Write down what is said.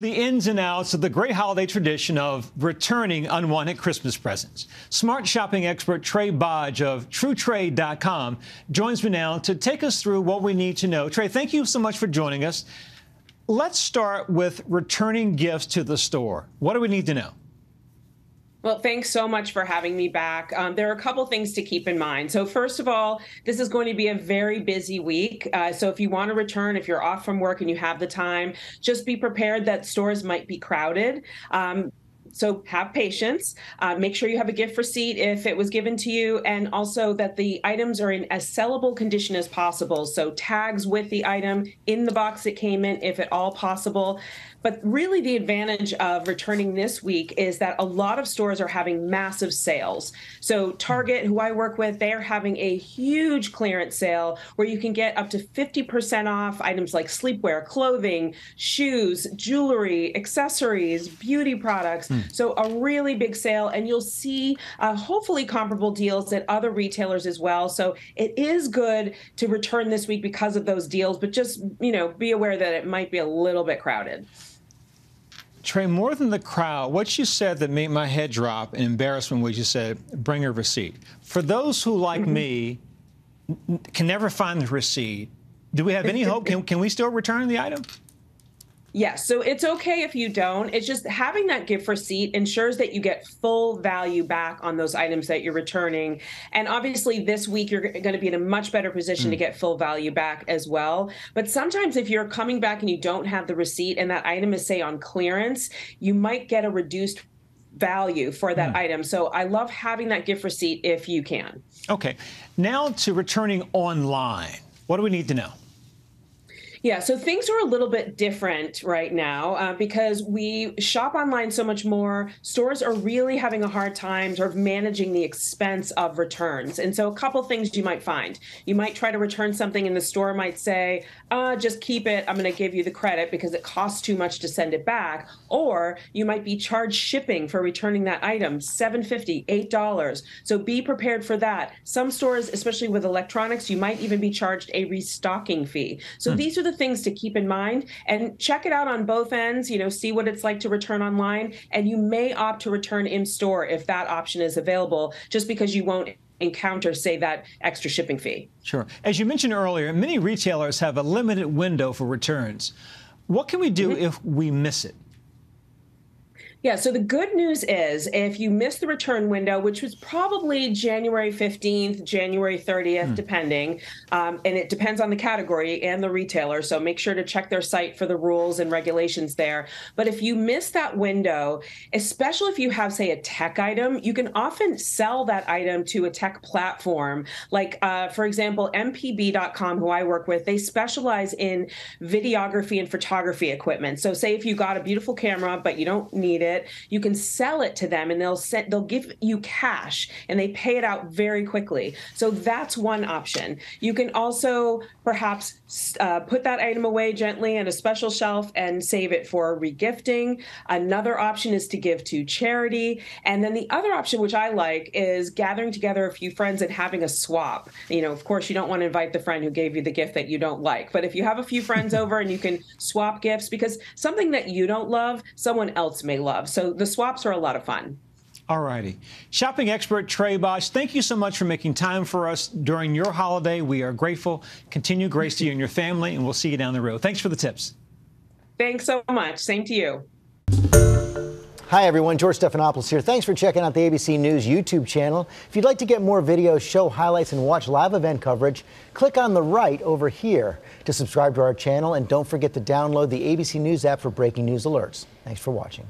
The ins and outs of the great holiday tradition of returning unwanted Christmas presents. Smart shopping expert Trae Bodge of TrueTrade.com joins me now to take us through what we need to know. Trae, thank you so much for joining us. Let's start with returning gifts to the store. What do we need to know? Well, thanks so much for having me back. There are a couple things to keep in mind. So first of all, this is going to be a very busy week. So if you want to return, if you're off from work and you have the time, just be prepared that stores might be crowded. So have patience. Make sure you have a gift receipt if it was given to you, and also that the items are in as sellable condition as possible. So tags with the item in the box it came in, if at all possible. But really the advantage of returning this week is that a lot of stores are having massive sales. So Target, who I work with, they are having a huge clearance sale where you can get up to 50% off items like sleepwear, clothing, shoes, jewelry, accessories, beauty products. So a really big sale, and you'll see hopefully comparable deals at other retailers as well. So it is good to return this week because of those deals, but just, be aware that it might be a little bit crowded. Trae, more than the crowd, what you said that made my head drop in embarrassment was you said, bring a receipt. For those who, like me, can never find the receipt, do we have any hope? Can we still return the item? Yes, so it's okay if you don't. It's just having that gift receipt ensures that you get full value back on those items that you're returning. And obviously this week you're going to be in a much better position to get full value back as well. But sometimes if you're coming back and you don't have the receipt and that item is, say, on clearance, you might get a reduced value for that item. So I love having that gift receipt if you can. Okay, now to returning online. What do we need to know? Yeah, so things are a little bit different right now because we shop online so much more. Stores are really having a hard time sort of managing the expense of returns. And so a couple things you might find. You might try to return something and the store might say, just keep it. I'm going to give you the credit because it costs too much to send it back. Or you might be charged shipping for returning that item, $7.50, $8. So be prepared for that. Some stores, especially with electronics, you might even be charged a restocking fee. So these are the things to keep in mind, and check it out on both ends, see what it's like to return online, and you may opt to return in store if that option is available, just because you won't encounter, say, that extra shipping fee. Sure. As you mentioned earlier, many retailers have a limited window for returns. What can we do if we miss it? Yeah, so the good news is if you miss the return window, which was probably January 15th, January 30th, depending, and it depends on the category and the retailer, so make sure to check their site for the rules and regulations there. But if you miss that window, especially if you have, say, a tech item, you can often sell that item to a tech platform. Like, for example, MPB.com, who I work with, they specialize in videography and photography equipment. So say if you got a beautiful camera, but you don't need it, you can sell it to them and they'll give you cash and they pay it out very quickly. So that's one option. You can also perhaps put that item away gently on a special shelf and save it for regifting. Another option is to give to charity. And then the other option, which I like, is gathering together a few friends and having a swap. Of course, you don't want to invite the friend who gave you the gift that you don't like. But if you have a few friends over and you can swap gifts, because something that you don't love, someone else may love. So the swaps are a lot of fun. All righty. Shopping expert Trae Bodge, thank you so much for making time for us during your holiday. We are grateful. Continue grace to you and your family, and we'll see you down the road. Thanks for the tips. Thanks so much. Same to you. Hi, everyone. George Stephanopoulos here. Thanks for checking out the ABC News YouTube channel. If you'd like to get more videos, show highlights, and watch live event coverage, click on the right over here to subscribe to our channel. And don't forget to download the ABC News app for breaking news alerts. Thanks for watching.